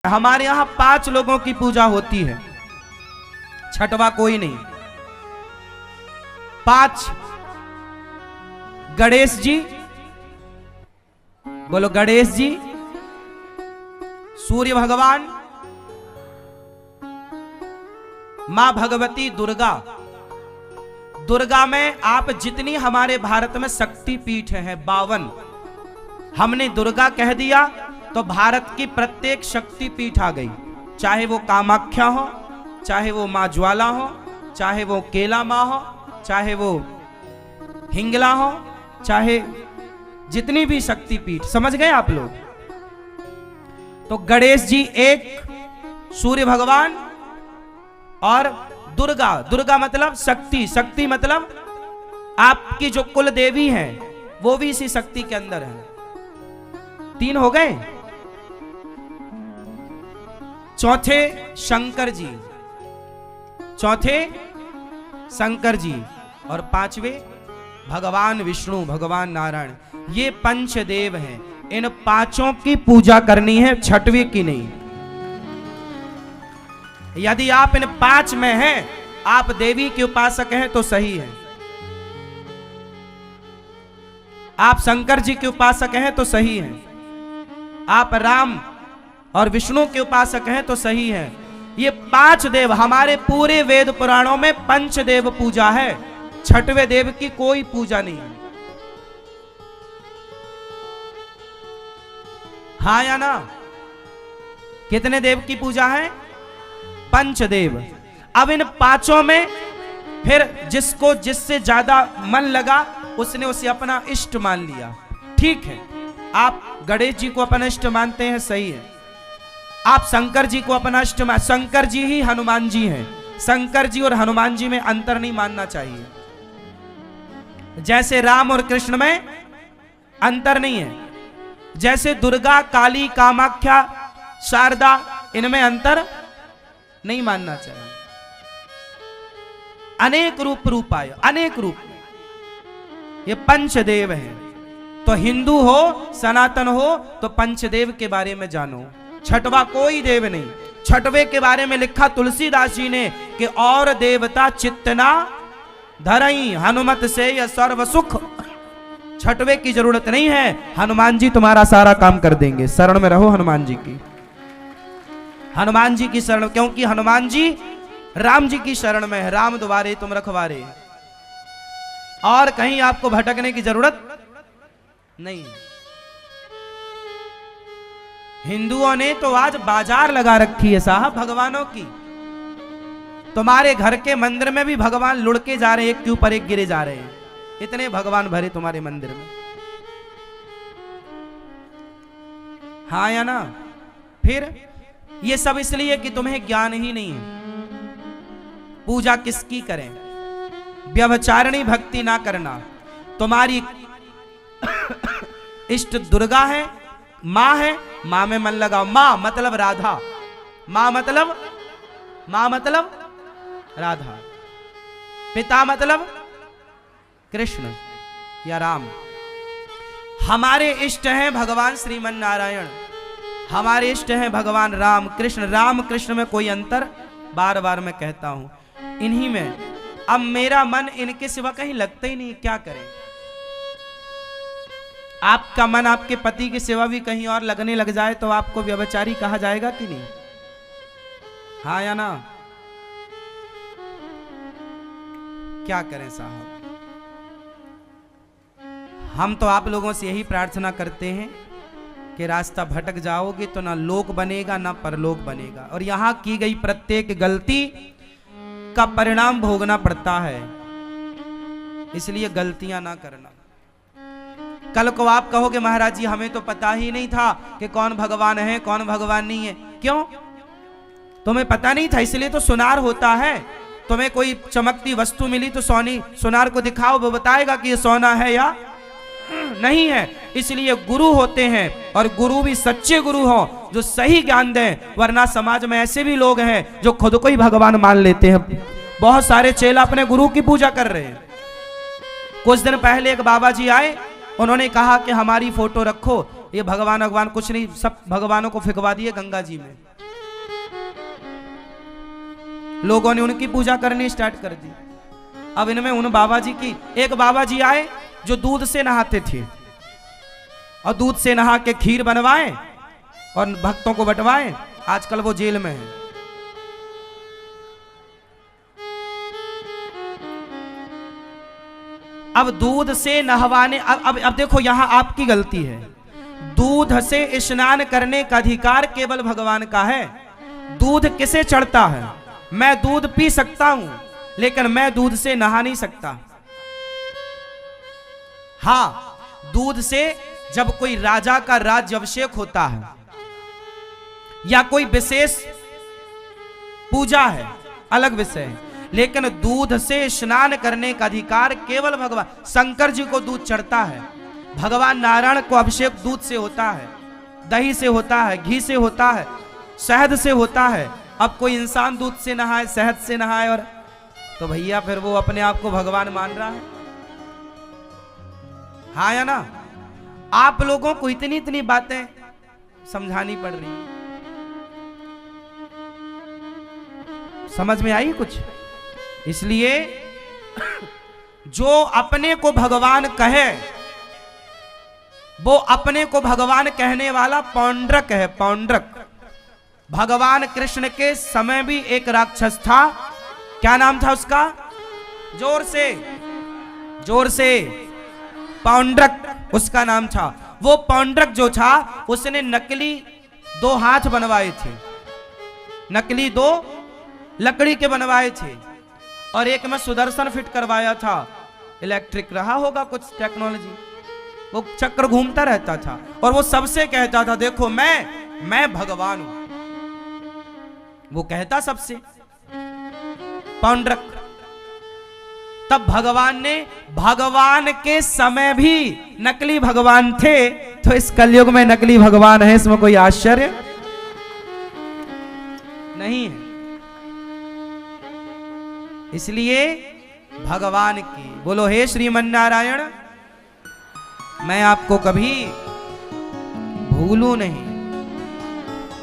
हमारे यहाँ 5 लोगों की पूजा होती है, छठवा कोई नहीं। 5 गणेश जी, बोलो गणेश जी, सूर्य भगवान, मां भगवती दुर्गा। दुर्गा में आप जितनी हमारे भारत में शक्ति पीठ है 52, हमने दुर्गा कह दिया तो भारत की प्रत्येक शक्ति पीठ आ गई, चाहे वो कामाख्या हो, चाहे वो मां ज्वाला हो, चाहे वो केला मां हो, चाहे वो हिंगला हो, चाहे जितनी भी शक्ति पीठ, समझ गए आप लोग। तो गणेश जी एक, सूर्य भगवान और दुर्गा। दुर्गा मतलब शक्ति, शक्ति मतलब आपकी जो कुल देवी है वो भी इसी शक्ति के अंदर है। 3 हो गए। चौथे शंकर जी, चौथे शंकर जी, और 5वें भगवान विष्णु, भगवान नारायण। ये पंचदेव हैं। इन 5 की पूजा करनी है, 6वीं की नहीं। यदि आप इन 5 में हैं, आप देवी के उपासक हैं तो सही है। आप शंकर जी के उपासक हैं तो सही है। आप राम और विष्णु के उपासक हैं तो सही है। ये 5 देव, हमारे पूरे वेद पुराणों में पंचदेव पूजा है, 6वें देव की कोई पूजा नहीं है। हाँ या ना? कितने देव की पूजा है? पंचदेव। अब इन 5 में फिर जिसको जिससे ज्यादा मन लगा उसने उसे अपना इष्ट मान लिया, ठीक है। आप गणेश जी को अपना इष्ट मानते हैं, सही है। आप शंकर जी को अपना इष्ट मान, शंकर जी ही हनुमान जी हैं। शंकर जी और हनुमान जी में अंतर नहीं मानना चाहिए। जैसे राम और कृष्ण में अंतर नहीं है, जैसे दुर्गा, काली, कामाख्या, शारदा, इनमें अंतर नहीं मानना चाहिए। अनेक रूप रूपाय, अनेक रूप, ये पंचदेव हैं। तो हिंदू हो, सनातन हो तो पंचदेव के बारे में जानो। 6वां कोई देव नहीं। 6वें के बारे में लिखा तुलसीदास जी ने कि और देवता चित्तना धरई हनुमत से यह सर्व सुख। 6वें की जरूरत नहीं है, हनुमान जी तुम्हारा सारा काम कर देंगे। शरण में रहो हनुमान जी की, हनुमान जी की शरण, क्योंकि हनुमान जी राम जी की शरण में है। राम द्वारे तुम रखवारे, और कहीं आपको भटकने की जरूरत नहीं। हिंदुओं ने तो आज बाजार लगा रखी है साहब भगवानों की। तुम्हारे घर के मंदिर में भी भगवान लुढ़के जा रहे हैं, एक के ऊपर एक गिरे जा रहे हैं। इतने भगवान भरे तुम्हारे मंदिर में। हाँ या ना? फिर ये सब इसलिए कि तुम्हें ज्ञान ही नहीं है। पूजा किसकी करें? व्यभिचारिणी भक्ति ना करना। तुम्हारी इष्ट दुर्गा है, मां है, मां में मन लगाओ। मां मतलब राधा, मां मतलब राधा। पिता मतलब कृष्ण या राम। हमारे इष्ट हैं भगवान श्रीमन नारायण, हमारे इष्ट हैं भगवान राम कृष्ण। राम कृष्ण में कोई अंतर, बार बार मैं कहता हूं, इन्हीं में। अब मेरा मन इनके सिवा कहीं लगता ही नहीं, क्या करें? आपका मन आपके पति के सिवा भी कहीं और लगने लग जाए तो आपको व्यभिचारी कहा जाएगा कि नहीं? हाँ या ना? क्या करें साहब? हम तो आप लोगों से यही प्रार्थना करते हैं कि रास्ता भटक जाओगे तो ना लोक बनेगा ना परलोक बनेगा, और यहां की गई प्रत्येक गलती का परिणाम भोगना पड़ता है। इसलिए गलतियां ना करना। कल को आप कहोगे महाराज जी हमें तो पता ही नहीं था कि कौन भगवान है कौन भगवान नहीं है। क्यों? तुम्हें पता नहीं था इसलिए तो सुनार होता है। तुम्हें कोई चमकती वस्तु मिली तो सुनार को दिखाओ, वो बताएगा कि ये सोना है या नहीं है। इसलिए गुरु होते हैं, और गुरु भी सच्चे गुरु हो जो सही ज्ञान दें। वरना समाज में ऐसे भी लोग हैं जो खुद को ही भगवान मान लेते हैं। बहुत सारे चेला अपने गुरु की पूजा कर रहे हैं। कुछ दिन पहले एक बाबा जी आए, उन्होंने कहा कि हमारी फोटो रखो। ये भगवान कुछ नहीं, सब भगवानों को फेंकवा दिए गंगा जी में। लोगों ने उनकी पूजा करनी स्टार्ट कर दी। अब इनमें उन बाबा जी की, एक बाबा जी आए जो दूध से नहाते थे और दूध से नहा के खीर बनवाए और भक्तों को बंटवाए। आजकल वो जेल में है। अब दूध से नहवाने, अब देखो यहां आपकी गलती है। दूध से स्नान करने का अधिकार केवल भगवान का है। दूध किसे चढ़ता है? मैं दूध पी सकता हूं, लेकिन मैं दूध से नहा नहीं सकता। हां, दूध से जब कोई राजा का राज्याभिषेक होता है या कोई विशेष पूजा है, अलग विषय है, लेकिन दूध से स्नान करने का अधिकार केवल भगवान। शंकर जी को दूध चढ़ता है, भगवान नारायण को अभिषेक दूध से होता है, दही से होता है, घी से होता है, शहद से होता है। अब कोई इंसान दूध से नहाए, शहद से नहाए, और तो भैया फिर वो अपने आप को भगवान मान रहा है। हाँ या ना? आप लोगों को इतनी इतनी बातें समझानी पड़ रही है। समझ में आई कुछ? इसलिए जो अपने को भगवान कहे, वो अपने को भगवान कहने वाला पौंड्रक है, पौंड्रक। भगवान कृष्ण के समय भी एक राक्षस था। क्या नाम था उसका? जोर से पौंड्रक उसका नाम था। वो पौंड्रक जो था, उसने नकली 2 हाथ बनवाए थे, नकली 2 लकड़ी के बनवाए थे, और एक में सुदर्शन फिट करवाया था। इलेक्ट्रिक रहा होगा कुछ टेक्नोलॉजी। वो चक्र घूमता रहता था और वो सबसे कहता था, देखो मैं भगवान हूं। वो कहता सबसे, पौंड्रक। तब भगवान ने, भगवान के समय भी नकली भगवान थे, तो इस कलयुग में नकली भगवान है, इसमें कोई आश्चर्य नहीं है। इसलिए भगवान की बोलो, हे श्रीमन्नारायण, मैं आपको कभी भूलूं नहीं।